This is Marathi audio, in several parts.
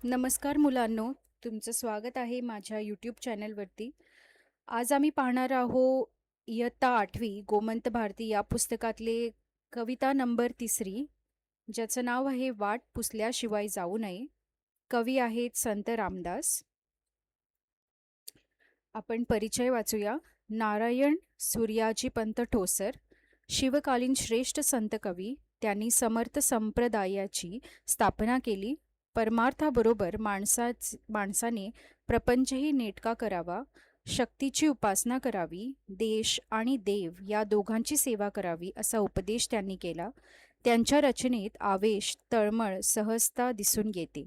नमस्कार मुलांनो, तुमचं स्वागत आहे माझ्या यूट्यूब चॅनलवरती. आज आम्ही पाहणार आहोत इयत्ता 8वी गोमंत भारती या पुस्तकातले कविता नंबर 3, ज्याचं नाव आहे वाट पुसल्याशिवाय जाऊ नये. कवी आहेत संत रामदास. आपण परिचय वाचूया. नारायण सूर्याजी पंत ठोसर, शिवकालीन श्रेष्ठ संत कवी. त्यांनी समर्थ संप्रदायाची स्थापना केली. परमार्थाबरोबर माणसाने प्रपंचही नेटका करावा, शक्तीची उपासना करावी, देश आणि देव या दोघांची सेवा करावी असा उपदेश त्यांनी केला. त्यांच्या रचनेत आवेश, तळमळ, सहजता दिसून येते.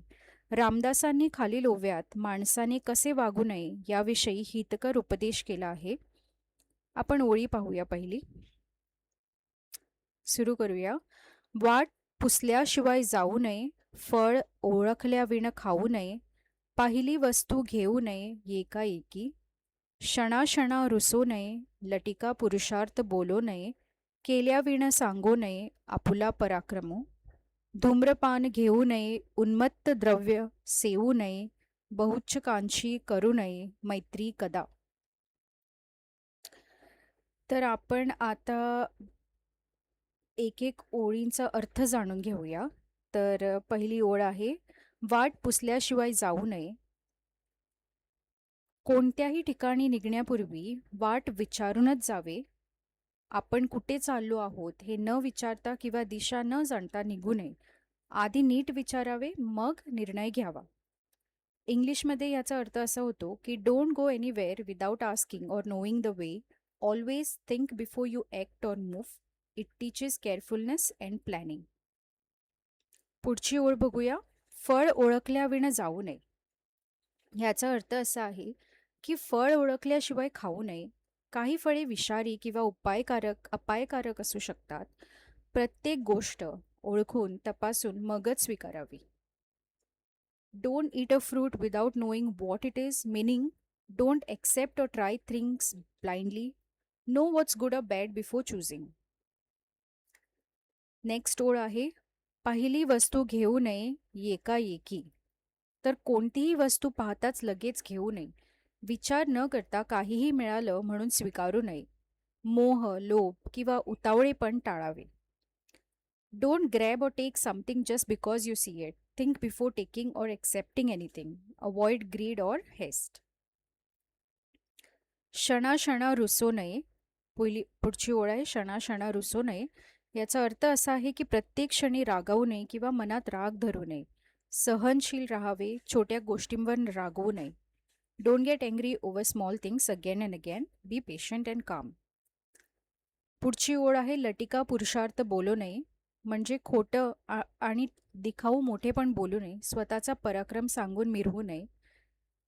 रामदासांनी खालील ओव्यात माणसाने कसे वागू नये याविषयी हितकर उपदेश केला आहे. आपण ओळी पाहूया. पहिली सुरू करूया. वाट पुसल्याशिवाय जाऊ नये, फळ ओळखल्याविण खाऊ नये, पाहिली वस्तू घेऊ नये एकाएकी, क्षणाक्षणा रुसू नये, लटिका पुरुषार्थ बोलो नये, केल्याविण सांगू नये आपुला पराक्रमो, धूम्रपान घेऊ नये, उन्मत्त द्रव्य सेवू नये, बहुच्छकांक्षी करू नये मैत्री कदा. तर आपण आता एक एक ओळींचा अर्थ जाणून घेऊया. तर पहिली ओळ आहे, वाट पुसल्याशिवाय जाऊ नये. कोणत्याही ठिकाणी निघण्यापूर्वी वाट विचारूनच जावे. आपण कुठे चाललो आहोत हे न विचारता किंवा दिशा न जाणता निघू नये. आधी नीट विचारावे, मग निर्णय घ्यावा. इंग्लिशमध्ये याचा अर्थ असा होतो की don't go anywhere without asking or knowing the way. Always think before you act or move. It teaches carefulness and planning. पुढची ओळ बघूया. फळ ओळखल्याविण जाऊ नये. ह्याचा अर्थ असा आहे की फळ ओळखल्याशिवाय खाऊ नये. काही फळे विषारी किंवा अपायकारक असू शकतात. प्रत्येक गोष्ट ओळखून तपासून मगच स्वीकारावी. Don't eat a fruit without knowing what it is, meaning don't accept और try things blindly. Know what's good और बॅड बिफोर चूजिंग. नेक्स्ट ओळ आहे, पहिली वस्तू घेऊ नये एकाएकी. तर कोणतीही वस्तू पाहताच लगेच घेऊ नये. विचार न करता काहीही मिळालं म्हणून स्वीकारू नये. मोह, लोभ किंवा उतावळेपण टाळावे. डोंट ग्रॅब और take something just because you see it. Think before taking और एक्सेप्टिंग एनिथिंग. अवॉइड ग्रीड और हेस्ट. क्षणाक्षणा रुसू नये. पुढची ओळ आहे, क्षणाक्षणा रुसू नये. याचा अर्थ असा आहे की प्रत्येक क्षणी रागावू नये किंवा मनात राग धरू नये. सहनशील राहावे, छोट्या गोष्टींवर रागवू नये. Don't get angry over small things again and again. Be patient and calm. पुढची ओळ आहे, लटिका पुरुषार्थ बोलू नये. म्हणजे खोटं आणि दिखाऊ मोठेपण बोलू नये. स्वतःचा पराक्रम सांगून मिरवू नये.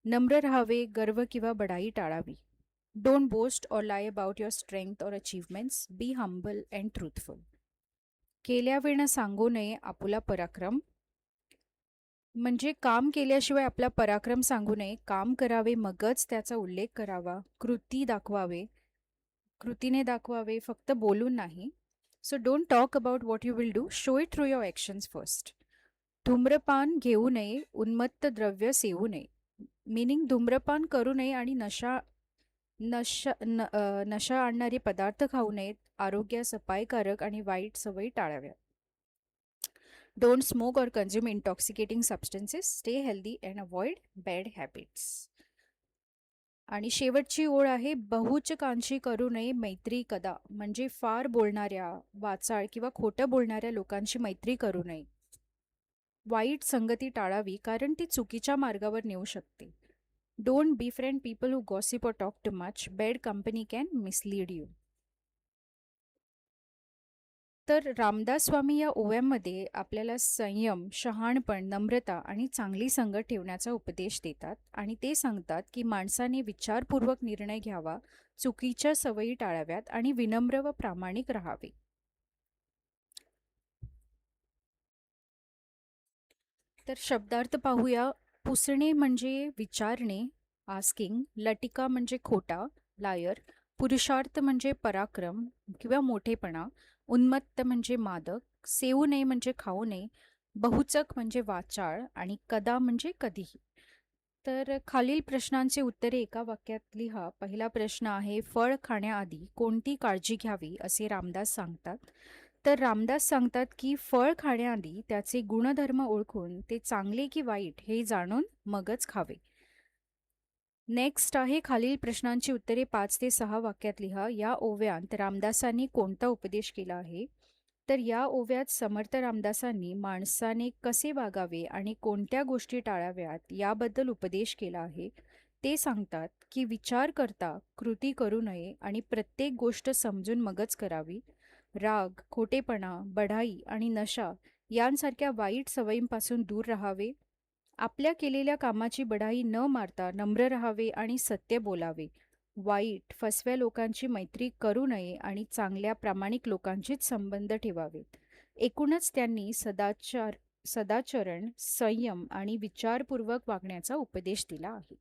नम्र राहावे, गर्व किंवा बडाई टाळावी. Don't boast or lie about your strength or achievements. Be humble and truthful. केल्याविण सांगू नये आपुला पराक्रम. म्हणजे काम केल्याशिवाय आपला पराक्रम सांगू नये. काम करावे, मगच त्याचा उल्लेख करावा. कृतीने दाखवावे, फक्त बोलून नाही. So don't talk about what you will do, show it through your actions first. धूम्रपान घेऊ नये, उन्मत्त द्रव्य सेवू नये. मीनिंग धूम्रपान करू नये आणि नशा आणणारे पदार्थ खाऊ नयेत. आरोग्यास अपायकारक आणि वाईट सवयी टाळाव्या. डोंट स्मोक और consume intoxicating substances. Stay healthy and avoid bad habits. आणि शेवटची ओळ आहे, बहुचकांक्षी करू नये मैत्री कदा. म्हणजे फार बोलणाऱ्या, वाचाळ किंवा खोटं बोलणाऱ्या लोकांशी मैत्री करू नये. वाईट संगती टाळावी, कारण ती चुकीच्या मार्गावर नेऊ शकते. Don't befriend people who gossip or talk too much. Bad company can mislead you. तर रामदास स्वामी या ओव्यांमध्ये आपल्याला संयम, शहाणपण, नम्रता आणि चांगली संगत ठेवण्याचा उपदेश देतात. आणि ते सांगतात की माणसाने विचारपूर्वक निर्णय घ्यावा, चुकीच्या सवयी टाळाव्यात आणि विनम्र व प्रामाणिक राहावे. तर शब्दार्थ पाहूया. पुसणे म्हणजे विचारणे, आस्किंग. लटिका म्हणजे खोटा, लायर. पुरुषार्थ म्हणजे पराक्रम किंवा मोठेपणा. उन्मत्त म्हणजे मादक. सेवू नये म्हणजे खाऊ नये. बहुचक म्हणजे वाचाळ आणि कदा म्हणजे कधीही. तर खालील प्रश्नांची उत्तरे एका वाक्यात लिहा. पहिला प्रश्न आहे, फळ खाण्याआधी कोणती काळजी घ्यावी असे रामदास सांगतात? तर रामदास सांगतात की फळ खाण्याआधी त्याचे गुणधर्म ओळखून ते चांगले की वाईट हे जाणून मगच खावे. नेक्स्ट आहे, खालील प्रश्नांची उत्तरे 5 ते 6 वाक्यात लिहा. या ओव्यात रामदासांनी कोणता उपदेश केला आहे? तर या ओव्यात समर्थ रामदासांनी माणसाने कसे वागावे आणि कोणत्या गोष्टी टाळाव्यात याबद्दल उपदेश केला आहे. ते सांगतात की विचार करता कृती करू नये आणि प्रत्येक गोष्ट समजून मगच करावी. राग, खोटेपणा, बढाई आणि नशा यांसारख्या वाईट सवयींपासून दूर राहावे. आपल्या केलेल्या कामाची बढाई न मारता नम्र राहावे आणि सत्य बोलावे. वाईट, फसव्या लोकांची मैत्री करू नये आणि चांगल्या प्रामाणिक लोकांशीच संबंध ठेवावेत. एकूणच त्यांनी सदाचरण, संयम आणि विचारपूर्वक वागण्याचा उपदेश दिला आहे.